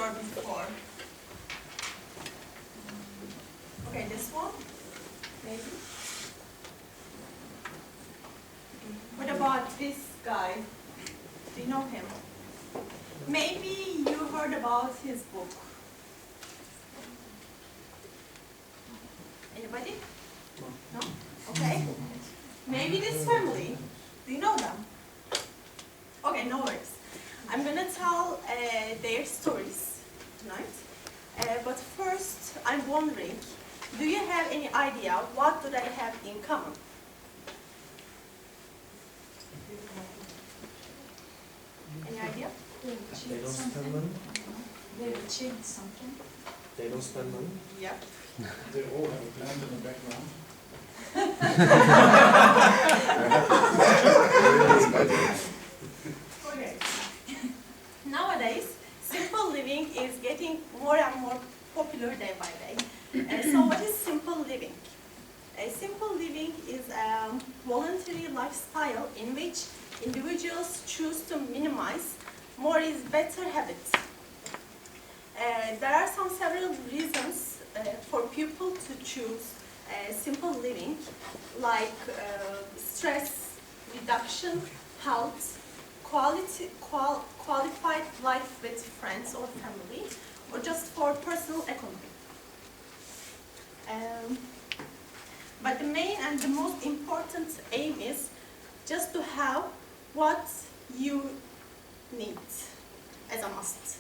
store before? Okay, this one, maybe. What about this guy? Do you know him? Maybe you heard about his book. Anybody? No? Okay. Maybe this family. Do you know them? Okay, no worries. I'm gonna tell their stories tonight. But first, I'm wondering, do you have any idea what do they have in common? Any idea? They don't spend money. They achieved something. They don't spend money. Yeah. They all have a plant in the background. Okay. Nowadays, simple living is getting more and more popular day by day. So what is simple living? Simple living is a voluntary lifestyle in which individuals choose to minimize more is better habits. There are several reasons for people to choose simple living, like stress reduction, health, qualified life with friends or family, or just for personal economy. But the main and the most important aim is just to have what you need as a must.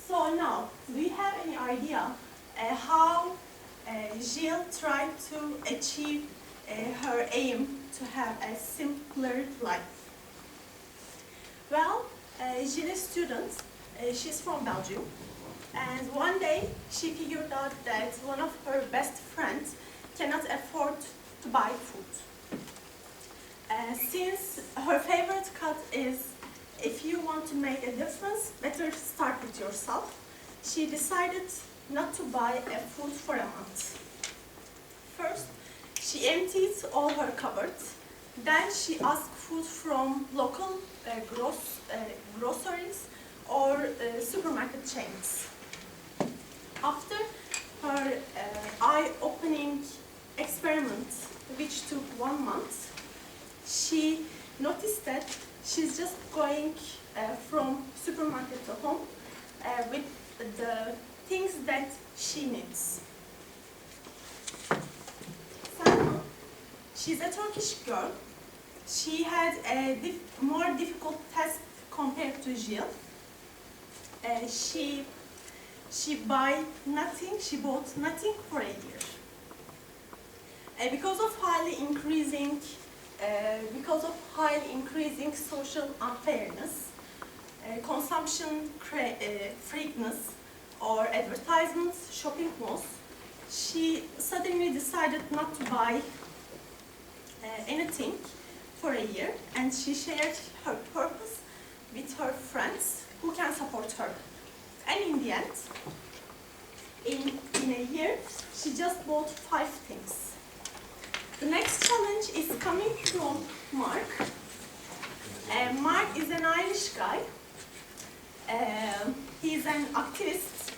So now, do you have any idea how Jill tried to achieve her aim to have a simpler life? Well, Jill is a student, she's from Belgium, and one day she figured out that one of her best friends cannot afford to buy food. Since her favorite cut is, if you want to make a difference, better start with yourself, she decided not to buy food for a month. First, she emptied all her cupboards. Then she asked food from local groceries or supermarket chains. After her eye-opening experiment, which took 1 month, she noticed that she's just going from supermarket to home with the things that she needs. Selma, she's a Turkish girl. She had a more difficult task compared to Jill. She bought nothing for a year. Because of highly increasing social unfairness, consumption freakness, or advertisements, shopping malls, she suddenly decided not to buy anything for a year, and she shared her purpose with her friends who can support her. And in the end, in a year, she just bought 5 things. The next challenge is coming from Mark. Mark is an Irish guy. He's an activist,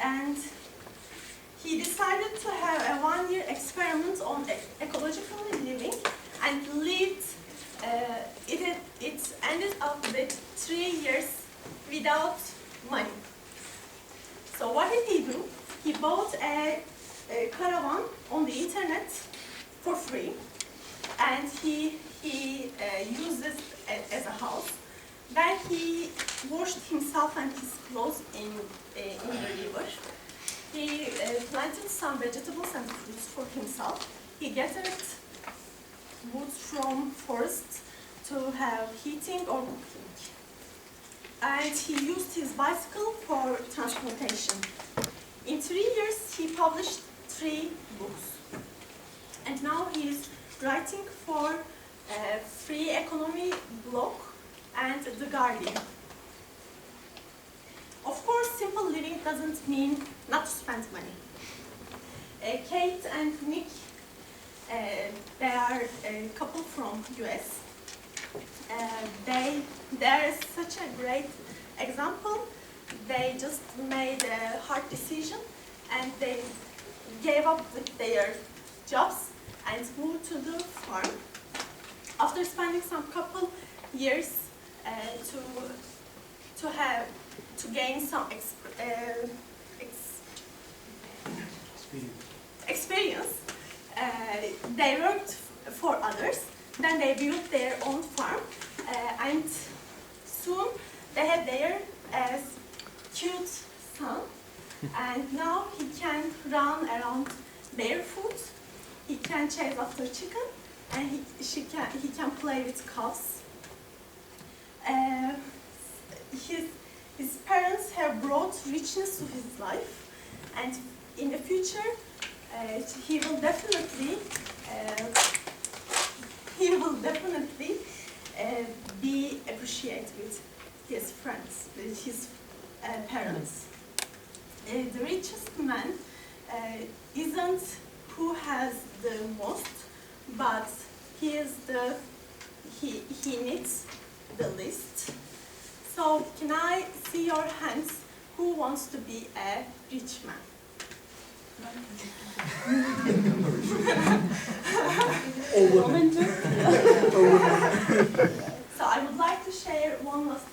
and he decided to have a 1-year experiment on ecological living, and lived. It ended up with 3 years without money. So what did he do? He bought a caravan on the internet for free, and he used it as a house. Then he washed himself and his clothes in the river. He planted some vegetables and fruits for himself. He gathered wood from forests to have heating or cooking. And he used his bicycle for transportation. In 3 years, he published 3 books. And now he is writing for a free economy blog and The Guardian. Of course, simple living doesn't mean not to spend money. Kate and Nick, they are a couple from US. They're such a great example, they just made a hard decision and they gave up with their jobs and moved to the farm. After spending some couple years to gain some experience, they worked for others. Then they built their own farm, and soon they had their cute son. And now he can run around barefoot. He can chase after chicken, and he can play with cows. His parents have brought richness to his life, and in the future, he will definitely be appreciated with his friends, with his parents. The richest man isn't who has the most, but he needs the least. So can I see your hands? Who wants to be a rich man? So I would like to share one last